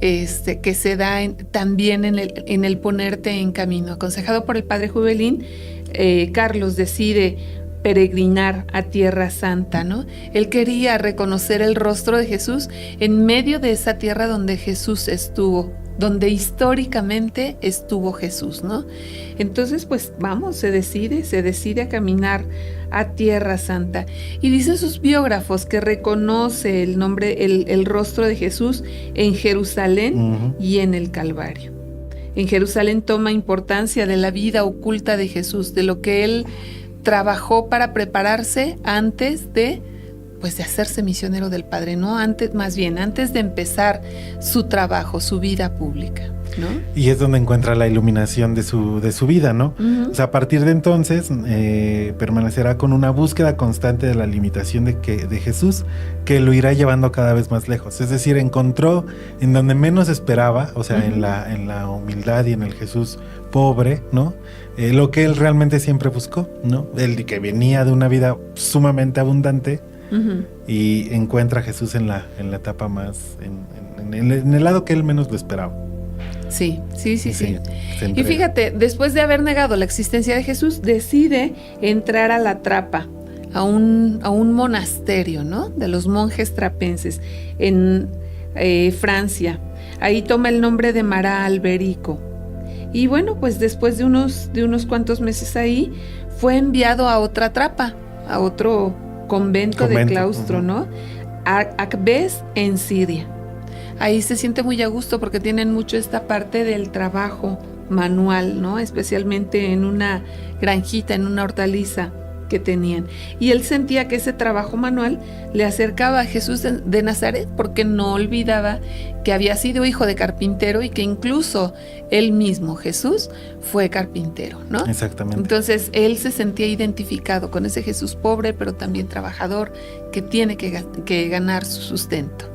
que se da también en el ponerte en camino. Aconsejado por el padre Jubelín, Carlos decide peregrinar a Tierra Santa, ¿no? Él quería reconocer el rostro de Jesús en medio de esa tierra donde Jesús estuvo, donde históricamente estuvo Jesús, ¿no? Entonces, pues vamos, se decide a caminar a Tierra Santa. Y dicen sus biógrafos que reconoce el nombre, el rostro de Jesús en Jerusalén y en el Calvario. En Jerusalén toma importancia de la vida oculta de Jesús, de lo que él trabajó para prepararse antes de hacerse misionero del Padre, ¿no? Antes de empezar su trabajo, su vida pública, ¿no? Y es donde encuentra la iluminación de su vida, ¿no? O sea, a partir de entonces permanecerá con una búsqueda constante de la limitación de Jesús, que lo irá llevando cada vez más lejos. Es decir, encontró en donde menos esperaba, o sea, en la humildad y en el Jesús pobre, ¿no? Lo que él realmente siempre buscó, ¿no? Él que venía de una vida sumamente abundante, y encuentra a Jesús en la etapa más, en el lado que él menos lo esperaba. Sí. Y fíjate, después de haber negado la existencia de Jesús, decide entrar a la Trapa, a un monasterio, ¿no? De los monjes trapenses en Francia. Ahí toma el nombre de Marat Alberico. Y bueno, pues después de unos cuantos meses ahí, fue enviado a otra Trapa, a otro convento de claustro, ¿no? Akbes en Siria. Ahí se siente muy a gusto porque tienen mucho esta parte del trabajo manual, ¿no? Especialmente en una granjita, en una hortaliza que tenían. Y él sentía que ese trabajo manual le acercaba a Jesús de Nazaret, porque no olvidaba que había sido hijo de carpintero y que incluso él mismo, Jesús, fue carpintero, ¿no? Exactamente. Entonces él se sentía identificado con ese Jesús pobre, pero también trabajador, que tiene que ganar su sustento.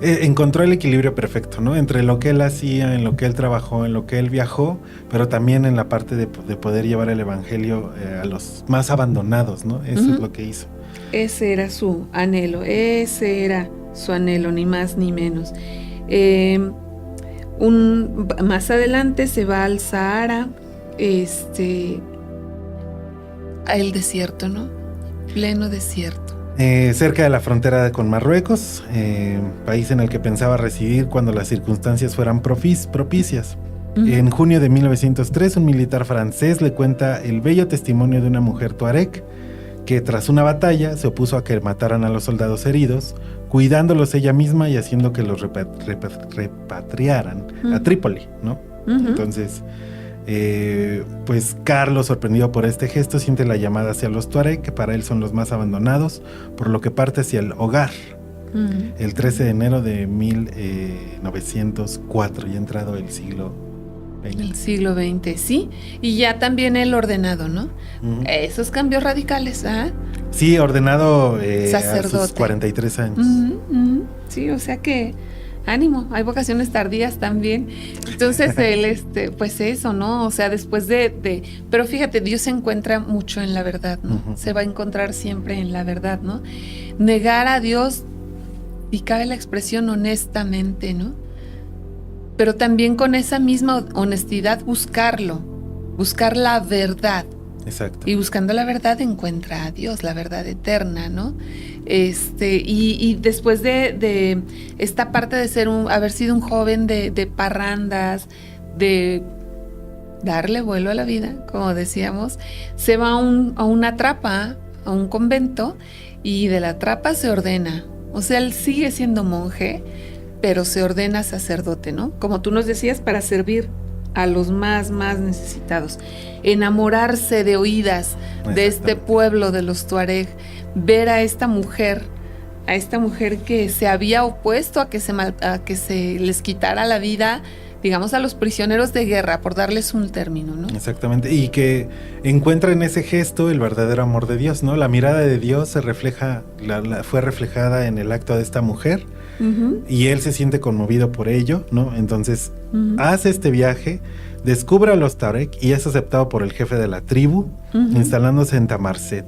Encontró el equilibrio perfecto, ¿no? Entre lo que él hacía, en lo que él trabajó, en lo que él viajó, pero también en la parte de poder llevar el evangelio a los más abandonados, ¿no? Eso es lo que hizo. Ese era su anhelo, ni más ni menos. Más adelante se va al Sahara, al desierto, ¿no? Pleno desierto. Cerca de la frontera con Marruecos, país en el que pensaba residir cuando las circunstancias fueran propicias. En junio de 1903, un militar francés le cuenta el bello testimonio de una mujer tuareg que tras una batalla se opuso a que mataran a los soldados heridos, cuidándolos ella misma y haciendo que los repatriaran a Trípoli, ¿no? Entonces, pues Carlos, sorprendido por este gesto, siente la llamada hacia los tuareg, que para él son los más abandonados, por lo que parte hacia el hogar. El 13 de enero de 1904, ya entrado el siglo XX. El siglo XX, sí. Y ya también el ordenado, ¿no? Esos cambios radicales, ¿ah? Sí, ordenado sacerdote. a sus 43 años. Sí, o sea que ánimo, hay vocaciones tardías también. Entonces él, pues eso, ¿no? O sea, después de pero fíjate, Dios se encuentra mucho en la verdad, ¿no? Se va a encontrar siempre en la verdad, ¿no? Negar a Dios, y cabe la expresión honestamente, ¿no? Pero también con esa misma honestidad buscar la verdad. Exacto. Y buscando la verdad encuentra a Dios, la verdad eterna, ¿no? Y después de esta parte de haber sido un joven de parrandas, de darle vuelo a la vida, como decíamos, se va a una trapa, a un convento, y de la trapa se ordena. O sea, él sigue siendo monje, pero se ordena sacerdote, ¿no? Como tú nos decías, para servir a los más necesitados. Enamorarse de oídas de este pueblo de los tuareg, ver a esta mujer que se había opuesto a que se les quitara la vida, digamos, a los prisioneros de guerra, por darles un término, ¿no? Exactamente, y que encuentra en ese gesto el verdadero amor de Dios, ¿no? La mirada de Dios se refleja, fue reflejada en el acto de esta mujer, y él se siente conmovido por ello, ¿no? Entonces hace este viaje, descubre a los tuareg y es aceptado por el jefe de la tribu, instalándose en Tamazaret,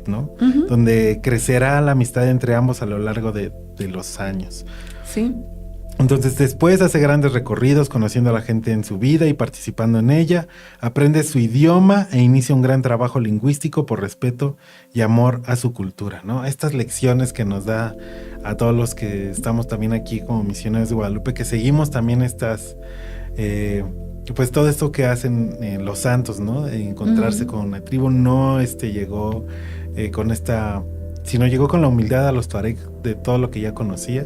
¿no? Donde crecerá la amistad entre ambos a lo largo de los años. Sí. Entonces después hace grandes recorridos conociendo a la gente en su vida y participando en ella, aprende su idioma e inicia un gran trabajo lingüístico por respeto y amor a su cultura, ¿no? Estas lecciones que nos da a todos los que estamos también aquí como misioneros de Guadalupe, que seguimos también pues todo esto que hacen los santos, ¿no? Encontrarse con una tribu, no llegó con esta... sino llegó con la humildad a los tuareg de todo lo que ya conocía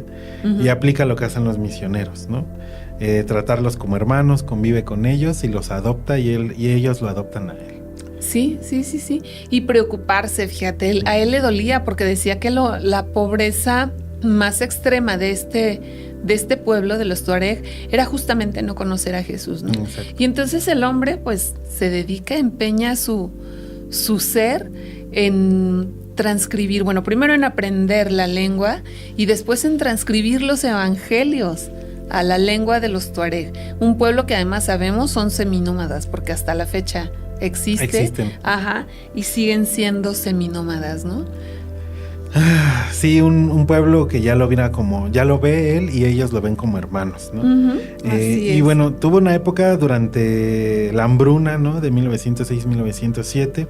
y aplica lo que hacen los misioneros, ¿no? Tratarlos como hermanos, convive con ellos y los adopta y ellos lo adoptan a él. Sí. Y preocuparse, fíjate, a él le dolía porque decía que la pobreza más extrema de este pueblo, de los tuareg, era justamente no conocer a Jesús, ¿no? Exacto. Y entonces el hombre pues se dedica, empeña su ser en transcribir, bueno, primero en aprender la lengua y después en transcribir los evangelios a la lengua de los tuareg, un pueblo que además sabemos son seminómadas, porque hasta la fecha existen. Y siguen siendo seminómadas, ¿no? Sí, un pueblo que ya lo ve él y ellos lo ven como hermanos, ¿no? Y bueno, tuvo una época durante la hambruna, ¿no? De 1906-1907.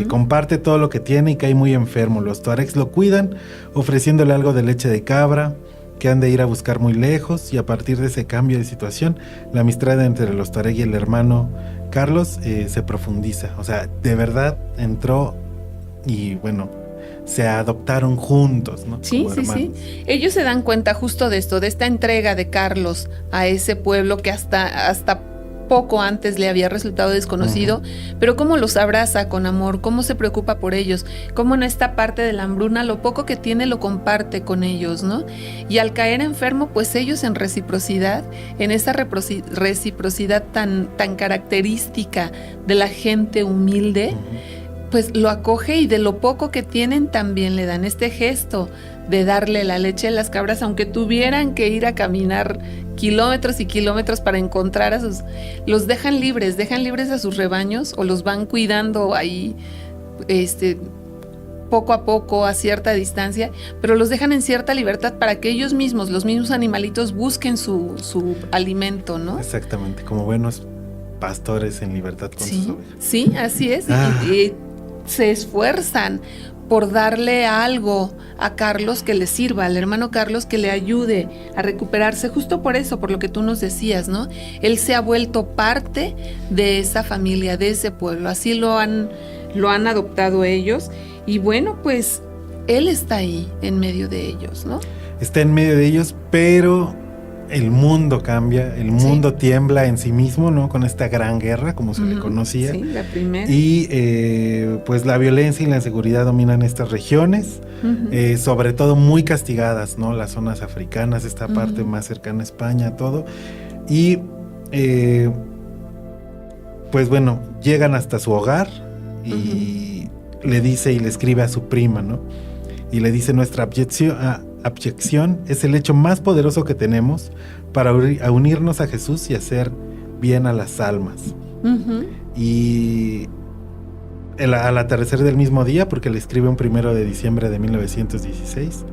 Comparte todo lo que tiene y cae muy enfermo. Los tuaregs lo cuidan, ofreciéndole algo de leche de cabra, que han de ir a buscar muy lejos, y a partir de ese cambio de situación, la amistad entre los tuareg y el hermano Carlos se profundiza. O sea, de verdad entró y bueno, se adoptaron juntos, ¿no? Sí. Ellos se dan cuenta justo de esto, de esta entrega de Carlos a ese pueblo que hasta poco antes le había resultado desconocido, pero cómo los abraza con amor, cómo se preocupa por ellos, cómo en esta parte de la hambruna lo poco que tiene lo comparte con ellos, ¿no? Y al caer enfermo, pues ellos en reciprocidad, en esa reciprocidad tan característica de la gente humilde, pues lo acoge y de lo poco que tienen también le dan este gesto de darle la leche a las cabras, aunque tuvieran que ir a caminar kilómetros y kilómetros para encontrar los dejan libres a sus rebaños o los van cuidando ahí, poco a poco, a cierta distancia, pero los dejan en cierta libertad para que ellos mismos, los mismos animalitos, busquen su alimento, ¿no? Exactamente, como buenos pastores en libertad con sus ovejas. Sí, así es. Y se esfuerzan por darle algo a Carlos que le sirva, al hermano Carlos, que le ayude a recuperarse, justo por eso, por lo que tú nos decías, ¿no? Él se ha vuelto parte de esa familia, de ese pueblo, así lo han adoptado ellos, y bueno, pues él está ahí en medio de ellos, ¿no? Está en medio de ellos, pero el mundo cambia, el mundo tiembla en sí mismo, ¿no? Con esta gran guerra, como se le conocía. Sí, la primera. Y pues la violencia y la inseguridad dominan estas regiones, sobre todo muy castigadas, ¿no? Las zonas africanas, esta parte más cercana a España, todo. Y pues bueno, llegan hasta su hogar y le dice y le escribe a su prima, ¿no? Y le dice: nuestra abyección es el hecho más poderoso que tenemos para unirnos a Jesús y hacer bien a las almas. Y al atardecer del mismo día, porque le escribe un 1 de diciembre de 1916,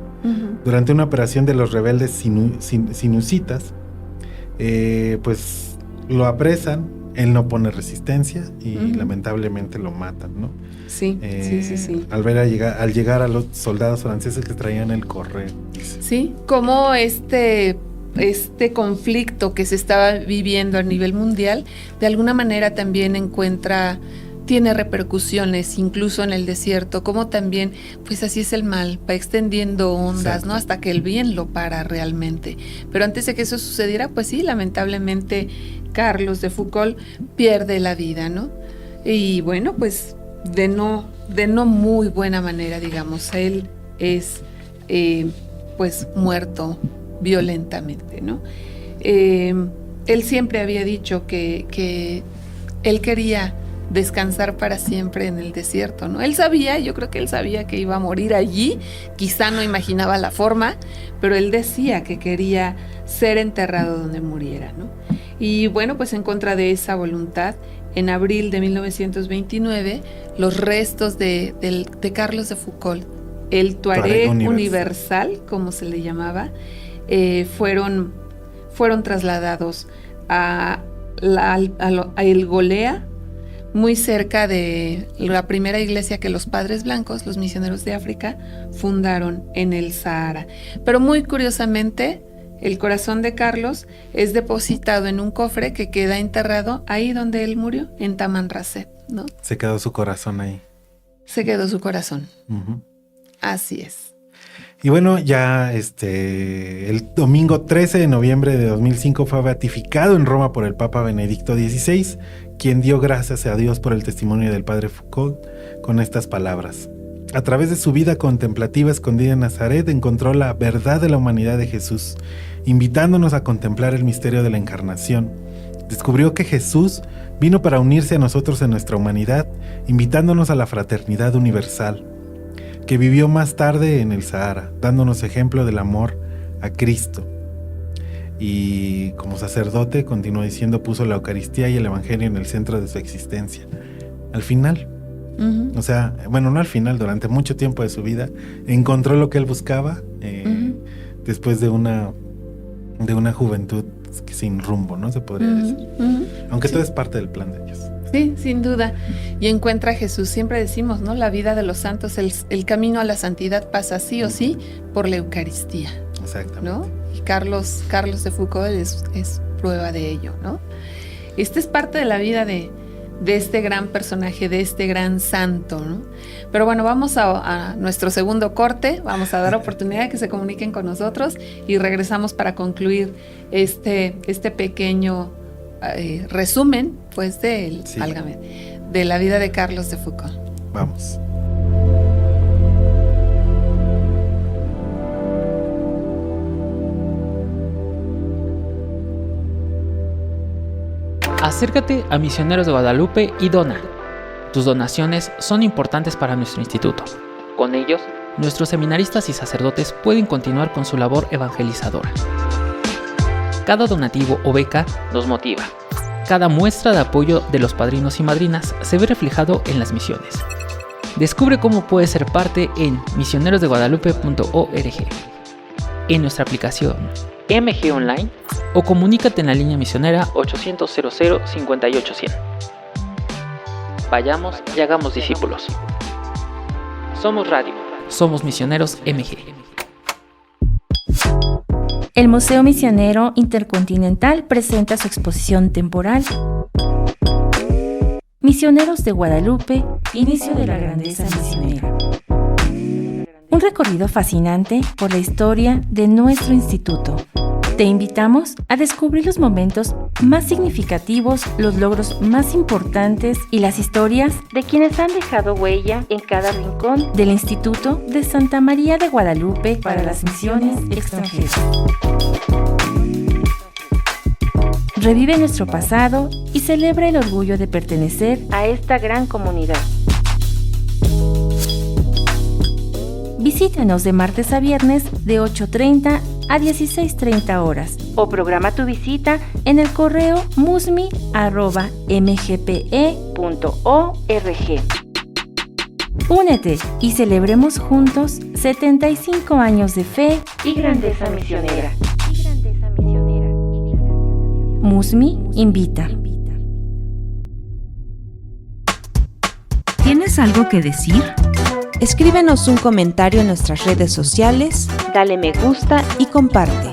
durante una operación de los rebeldes sinusitas, pues lo apresan, él no pone resistencia y lamentablemente lo matan, ¿no? Sí. Al llegar a los soldados franceses que traían el correo. Sí, como este conflicto que se estaba viviendo a nivel mundial, de alguna manera también tiene repercusiones incluso en el desierto, como también, pues así es el mal, va extendiendo ondas, exacto, ¿no? Hasta que el bien lo para realmente. Pero antes de que eso sucediera, pues sí, lamentablemente Carlos de Foucauld pierde la vida, ¿no? Y bueno, pues de no muy buena manera, digamos. Él es pues muerto violentamente, ¿no? Él siempre había dicho que él quería descansar para siempre en el desierto, ¿no? Yo creo que él sabía que iba a morir allí, quizá no imaginaba la forma, pero él decía que quería ser enterrado donde muriera, ¿no? Y bueno, pues en contra de esa voluntad, en abril de 1929, los restos de Carlos de Foucauld, el Tuareg universal, como se le llamaba, fueron trasladados a El Golea, muy cerca de la primera iglesia que los padres blancos, los misioneros de África, fundaron en el Sahara. Pero muy curiosamente, el corazón de Carlos es depositado en un cofre que queda enterrado ahí donde él murió, en Tamanrasset, ¿no? Se quedó su corazón ahí. Se quedó su corazón. Así es. Y bueno, ya el domingo 13 de noviembre de 2005 fue beatificado en Roma por el Papa Benedicto XVI, quien dio gracias a Dios por el testimonio del padre Foucauld con estas palabras: a través de su vida contemplativa escondida en Nazaret, encontró la verdad de la humanidad de Jesús, invitándonos a contemplar el misterio de la encarnación. Descubrió que Jesús vino para unirse a nosotros en nuestra humanidad, invitándonos a la fraternidad universal, que vivió más tarde en el Sahara, dándonos ejemplo del amor a Cristo. Y como sacerdote, continuó diciendo, puso la Eucaristía y el Evangelio en el centro de su existencia. Al final, o sea, bueno, no al final, durante mucho tiempo de su vida, encontró lo que él buscaba, después de una juventud sin rumbo, ¿no? Se podría decir. Aunque todo es parte del plan de Dios. Sí, sin duda. Y encuentra a Jesús. Siempre decimos, ¿no? La vida de los santos, el camino a la santidad pasa sí o sí por la Eucaristía. Exactamente. ¿No? Y Carlos de Foucauld es prueba de ello, ¿no? Esta es parte de la vida de este gran personaje, de este gran santo, ¿no? Pero bueno, vamos a nuestro segundo corte, vamos a dar oportunidad de que se comuniquen con nosotros y regresamos para concluir este pequeño resumen, pues, de la vida de Carlos de Foucauld. Vamos. Acércate a Misioneros de Guadalupe y dona. Tus donaciones son importantes para nuestro instituto. Con ellos, nuestros seminaristas y sacerdotes pueden continuar con su labor evangelizadora. Cada donativo o beca nos motiva. Cada muestra de apoyo de los padrinos y madrinas se ve reflejado en las misiones. Descubre cómo puedes ser parte en misionerosdeguadalupe.org, en nuestra aplicación MG Online o comunícate en la línea misionera 800 00 58 100. Vayamos y hagamos discípulos. Somos radio. Somos Misioneros MG. El Museo Misionero Intercontinental presenta su exposición temporal Misioneros de Guadalupe, inicio de la grandeza misionera. Un recorrido fascinante por la historia de nuestro instituto. Te invitamos a descubrir los momentos más significativos, los logros más importantes y las historias de quienes han dejado huella en cada rincón del Instituto de Santa María de Guadalupe para las Misiones Extranjeras. Revive nuestro pasado y celebra el orgullo de pertenecer a esta gran comunidad. Visítanos de martes a viernes de 8:30 a 16:30 horas o programa tu visita en el correo musmi@mgpe.org. Únete y celebremos juntos 75 años de fe y grandeza misionera. Musmi invita. ¿Tienes algo que decir? Escríbenos un comentario en nuestras redes sociales, Dale me gusta y comparte.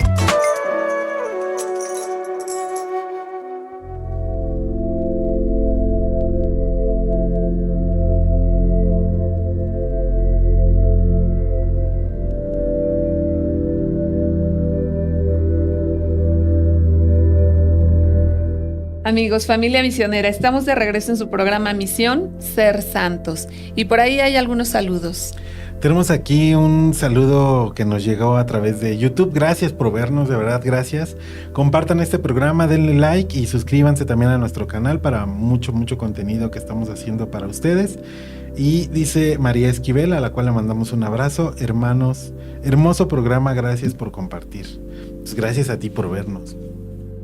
Amigos, familia misionera, estamos de regreso en su programa Misión Ser Santos. Y por ahí hay algunos saludos. Tenemos aquí un saludo que nos llegó a través de YouTube. Gracias por vernos, de verdad, gracias. Compartan este programa, denle like y suscríbanse también a nuestro canal para mucho contenido que estamos haciendo para ustedes. Y dice María Esquivel, a la cual le mandamos un abrazo. Hermanos, hermoso programa, gracias por compartir. Pues gracias a ti por vernos.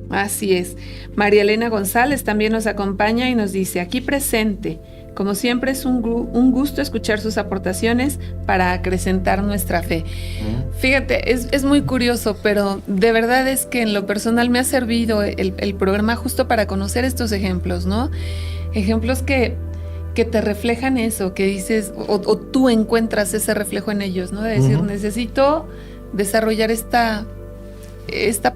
Así es. María Elena González también nos acompaña y nos dice, aquí presente. Como siempre es un gusto escuchar sus aportaciones para acrecentar nuestra fe. Fíjate, es muy curioso, pero de verdad es que en lo personal me ha servido el programa justo para conocer estos ejemplos, ¿no? Ejemplos que te reflejan eso, que dices, o tú encuentras ese reflejo en ellos, ¿no? De decir, necesito desarrollar esta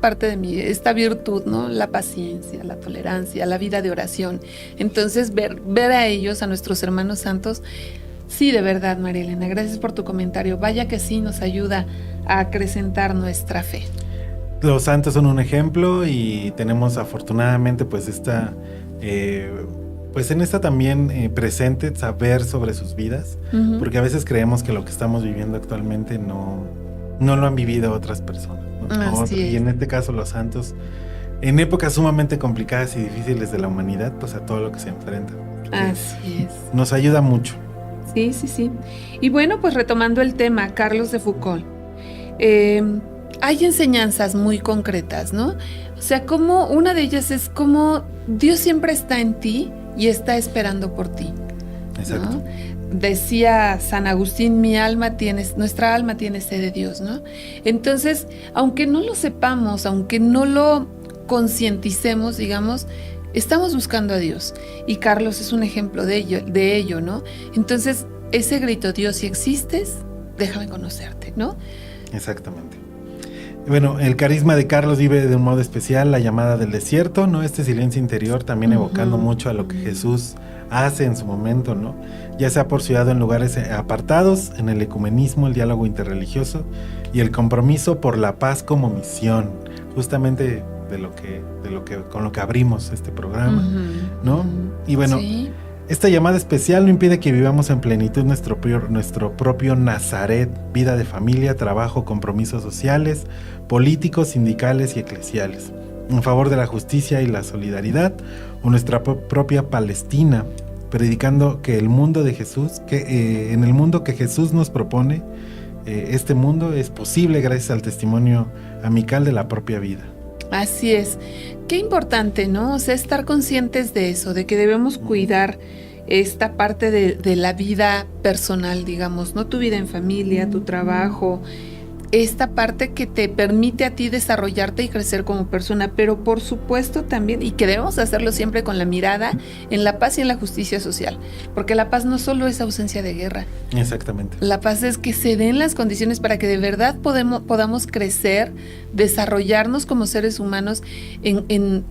parte de mí, esta virtud, ¿no? La paciencia, la tolerancia, la vida de oración. Entonces, ver a ellos, a nuestros hermanos santos, sí, de verdad, María Elena, gracias por tu comentario. Vaya que sí nos ayuda a acrecentar nuestra fe. Los santos son un ejemplo y tenemos afortunadamente pues en esta también presente saber sobre sus vidas, porque a veces creemos que lo que estamos viviendo actualmente no lo han vivido otras personas. Y en este caso los santos, en épocas sumamente complicadas y difíciles de la humanidad, pues a todo lo que se enfrenta. Así es. Nos ayuda mucho. Sí. Y bueno, pues retomando el tema, Carlos de Foucault, hay enseñanzas muy concretas, ¿no? O sea, como una de ellas es como Dios siempre está en ti y está esperando por ti. Exacto. ¿No? Decía San Agustín, nuestra alma tiene sed de Dios, ¿no? Entonces, aunque no lo sepamos, aunque no lo concienticemos, digamos, estamos buscando a Dios. Y Carlos es un ejemplo de ello, ¿no? Entonces, ese grito, Dios, si existes, déjame conocerte, ¿no? Exactamente. Bueno, el carisma de Carlos vive de un modo especial la llamada del desierto, ¿no? Este silencio interior también evocando mucho a lo que Jesús hace en su momento, ¿no? Ya sea por ciudad o en lugares apartados, en el ecumenismo, el diálogo interreligioso y el compromiso por la paz como misión, justamente con lo que abrimos este programa, ¿no? Y bueno, sí. Esta llamada especial no impide que vivamos en plenitud nuestro propio Nazaret, vida de familia, trabajo, compromisos sociales, políticos, sindicales y eclesiales, en favor de la justicia y la solidaridad, o nuestra propia Palestina, predicando que el mundo de Jesús, en el mundo que Jesús nos propone, este mundo es posible gracias al testimonio amical de la propia vida. Así es. Qué importante, ¿no? O sea, estar conscientes de eso, de que debemos cuidar esta parte de la vida personal, digamos, ¿no? Tu vida en familia, tu trabajo, esta parte que te permite a ti desarrollarte y crecer como persona, pero por supuesto también, y que debemos hacerlo siempre con la mirada en la paz y en la justicia social, porque la paz no solo es ausencia de guerra. Exactamente. La paz es que se den las condiciones para que de verdad podamos crecer, desarrollarnos como seres humanos en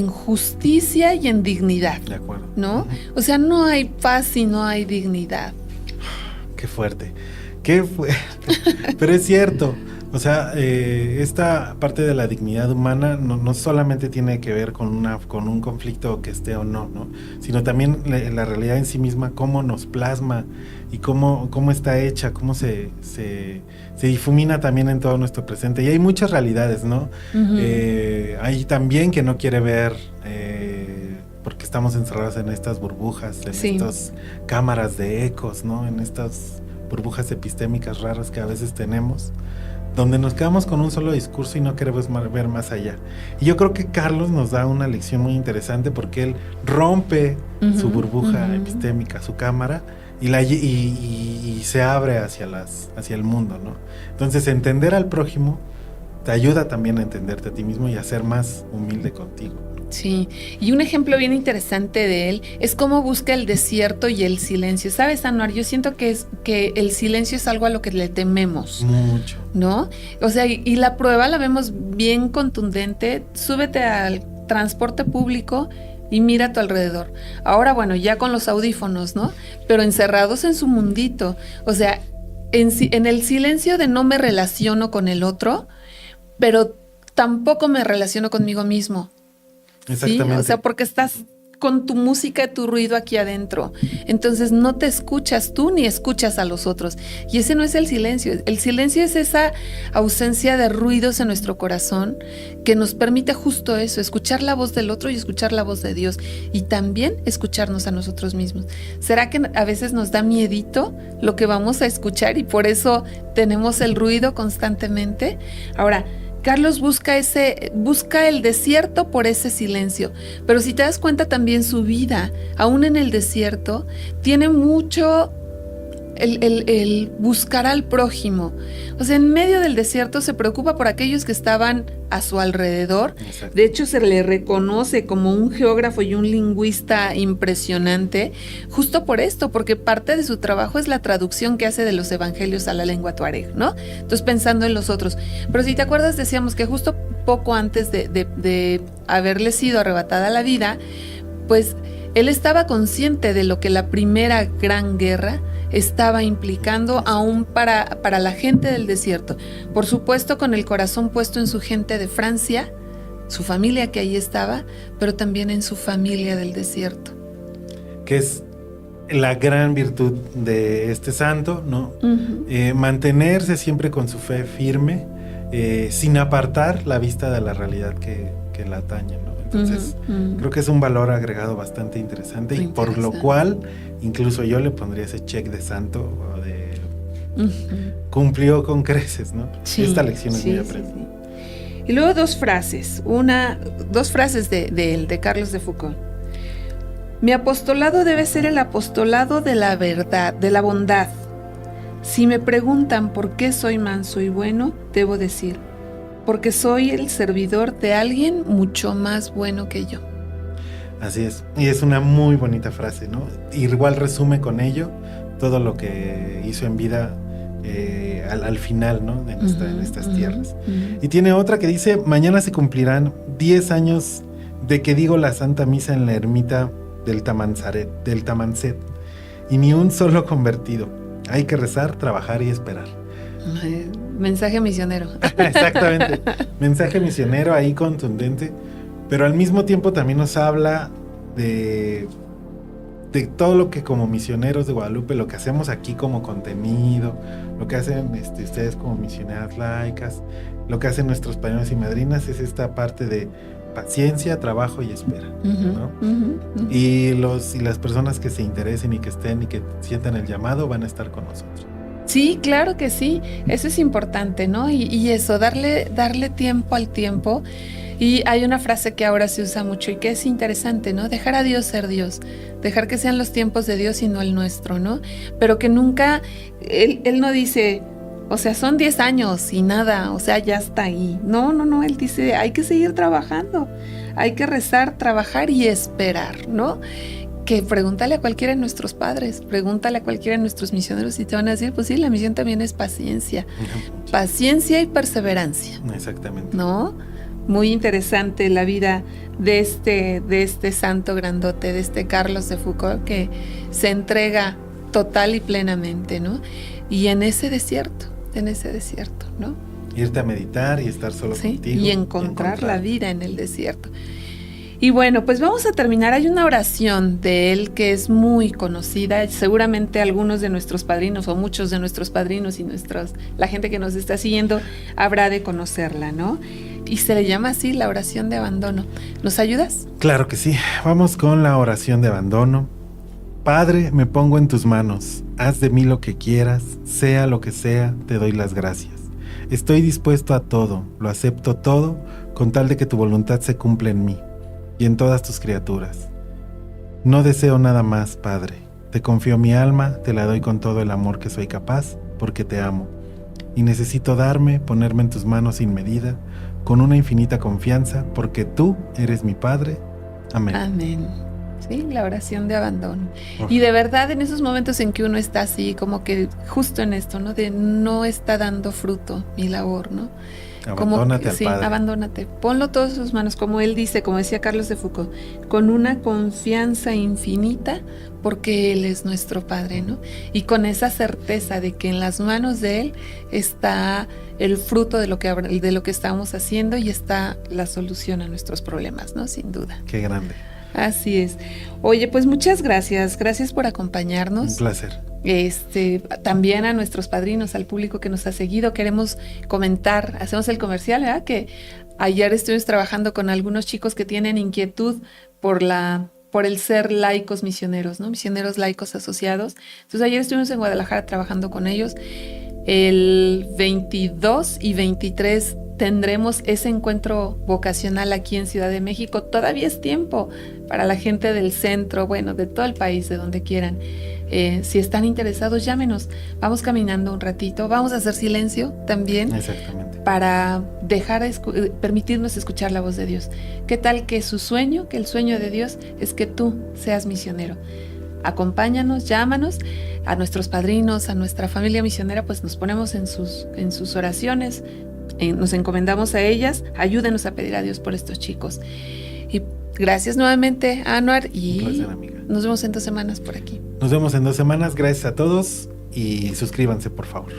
justicia y en dignidad. De acuerdo. ¿No? Uh-huh. O sea, no hay paz si no hay dignidad. Qué fuerte. Pero es cierto. O sea, esta parte de la dignidad humana no solamente tiene que ver con un conflicto que esté o no, sino también la realidad en sí misma, cómo nos plasma y cómo está hecha, cómo se difumina también en todo nuestro presente. Y hay muchas realidades, ¿no? Uh-huh. Hay también que no quiere ver, porque estamos encerrados en estas burbujas, en estas cámaras de ecos, ¿no? En estas burbujas epistémicas raras que a veces tenemos, donde nos quedamos con un solo discurso y no queremos ver más allá. Y yo creo que Carlos nos da una lección muy interesante porque él rompe su burbuja epistémica, su cámara, y se abre hacia el mundo, ¿no? Entonces, entender al prójimo te ayuda también a entenderte a ti mismo y a ser más humilde contigo. Sí, y un ejemplo bien interesante de él es cómo busca el desierto y el silencio. ¿Sabes, Anuar? Yo siento que el silencio es algo a lo que le tememos. Mucho. ¿No? O sea, y la prueba la vemos bien contundente. Súbete al transporte público y mira a tu alrededor. Ahora, bueno, ya con los audífonos, ¿no? Pero encerrados en su mundito. O sea, en el silencio de no me relaciono con el otro, pero tampoco me relaciono conmigo mismo. Exactamente. ¿Sí? O sea, porque estás con tu música, tu ruido aquí adentro. Entonces no te escuchas tú ni escuchas a los otros. Y ese no es el silencio. El silencio es esa ausencia de ruidos en nuestro corazón que nos permite justo eso, escuchar la voz del otro y escuchar la voz de Dios. Y también escucharnos a nosotros mismos. ¿Será que a veces nos da miedito lo que vamos a escuchar y por eso tenemos el ruido constantemente? Ahora, Carlos busca el desierto por ese silencio, pero si te das cuenta también su vida, aún en el desierto, tiene mucho el buscar al prójimo. O sea, en medio del desierto se preocupa por aquellos que estaban a su alrededor. Exacto. De hecho, se le reconoce como un geógrafo y un lingüista impresionante, justo por esto, porque parte de su trabajo es la traducción que hace de los evangelios a la lengua tuareg, ¿no? Entonces, pensando en los otros. Pero si te acuerdas, decíamos que justo poco antes de haberle sido arrebatada la vida, pues él estaba consciente de lo que la primera gran guerra estaba implicando aún para la gente del desierto. Por supuesto, con el corazón puesto en su gente de Francia, su familia que ahí estaba, pero también en su familia del desierto. Que es la gran virtud de este santo, ¿no? Uh-huh. Mantenerse siempre con su fe firme, sin apartar la vista de la realidad que la atañe, ¿no? Entonces, creo que es un valor agregado bastante interesante y por lo cual incluso yo le pondría ese check de santo o de cumplió con creces, ¿no? Sí, esta lección es muy aprendida. Sí. Y luego dos frases de Carlos de Foucault. Mi apostolado debe ser el apostolado de la verdad, de la bondad. Si me preguntan por qué soy manso y bueno, debo decir, porque soy el servidor de alguien mucho más bueno que yo. Así es, y es una muy bonita frase, ¿no? Igual resume con ello todo lo que hizo en vida al final, ¿no? En estas tierras. Y tiene otra que dice, mañana se cumplirán 10 años de que digo la Santa Misa en la ermita del Tamanset, y ni un solo convertido. Hay que rezar, trabajar y esperar. Mensaje misionero. Exactamente, mensaje misionero ahí contundente, pero al mismo tiempo también nos habla de todo lo que como misioneros de Guadalupe, lo que hacemos aquí como contenido, lo que hacen ustedes como misioneras laicas, lo que hacen nuestros padrinos y madrinas, es esta parte de paciencia, trabajo y espera, ¿no? Y las personas que se interesen y que estén y que sientan el llamado van a estar con nosotros. Sí, claro que sí, eso es importante, ¿no? Y eso, darle tiempo al tiempo. Y hay una frase que ahora se usa mucho y que es interesante, ¿no? Dejar a Dios ser Dios, dejar que sean los tiempos de Dios y no el nuestro, ¿no? Pero que nunca, él no dice, O sea, son 10 años y nada, o sea, ya está ahí. No, él dice, hay que seguir trabajando, hay que rezar, trabajar y esperar, ¿no? Que pregúntale a cualquiera de nuestros padres, pregúntale a cualquiera de nuestros misioneros y te van a decir, pues sí, la misión también es paciencia. Paciencia y perseverancia. Exactamente. ¿No? Muy interesante la vida de este santo grandote, de este Carlos de Foucauld, que se entrega total y plenamente, ¿no? Y en ese desierto, ¿no? Irte a meditar y estar solo contigo. Y encontrar la vida en el desierto. Y bueno, pues vamos a terminar. Hay una oración de él que es muy conocida. Seguramente algunos de nuestros padrinos o muchos de nuestros padrinos y la gente que nos está siguiendo habrá de conocerla, ¿no? Y se le llama así la oración de abandono. ¿Nos ayudas? Claro que sí. Vamos con la oración de abandono. Padre, me pongo en tus manos. Haz de mí lo que quieras, sea lo que sea, te doy las gracias. Estoy dispuesto a todo, lo acepto todo, con tal de que tu voluntad se cumpla en mí y en todas tus criaturas. No deseo nada más, Padre. Te confío mi alma, te la doy con todo el amor que soy capaz, porque te amo. Y necesito ponerme en tus manos sin medida, con una infinita confianza, porque tú eres mi Padre. Amén. Amén. Sí, la oración de abandono. Y de verdad, en esos momentos en que uno está así, como que justo en esto, ¿no? De no está dando fruto mi labor, ¿no? Abandónate al Padre. Abandónate. Ponlo todo en sus manos, como él dice, como decía Carlos de Foucauld, con una confianza infinita, porque Él es nuestro Padre, ¿no? Y con esa certeza de que en las manos de Él está el fruto de lo que estamos haciendo y está la solución a nuestros problemas, ¿no? Sin duda. Qué grande. Así es. Oye, pues muchas gracias. Gracias por acompañarnos. Un placer. También a nuestros padrinos, al público que nos ha seguido, queremos comentar, hacemos el comercial, ¿verdad? Que ayer estuvimos trabajando con algunos chicos que tienen inquietud por el ser laicos misioneros, ¿no? Misioneros laicos asociados. Entonces ayer estuvimos en Guadalajara trabajando con ellos. El 22 y 23 tendremos ese encuentro vocacional aquí en Ciudad de México. Todavía es tiempo para la gente del centro, bueno, de todo el país, de donde quieran. Si están interesados, llámenos. Vamos caminando un ratito, vamos a hacer silencio también. Exactamente. Para permitirnos escuchar la voz de Dios. ¿Qué tal que el sueño de Dios es que tú seas misionero? Acompáñanos, llámanos. A nuestros padrinos, a nuestra familia misionera, pues nos ponemos en sus oraciones. Nos encomendamos a ellas, ayúdenos a pedir a Dios por estos chicos. Y gracias nuevamente, Anuar, y un placer, amiga. Nos vemos en 2 semanas por aquí. Nos vemos en 2 semanas, gracias a todos y suscríbanse por favor.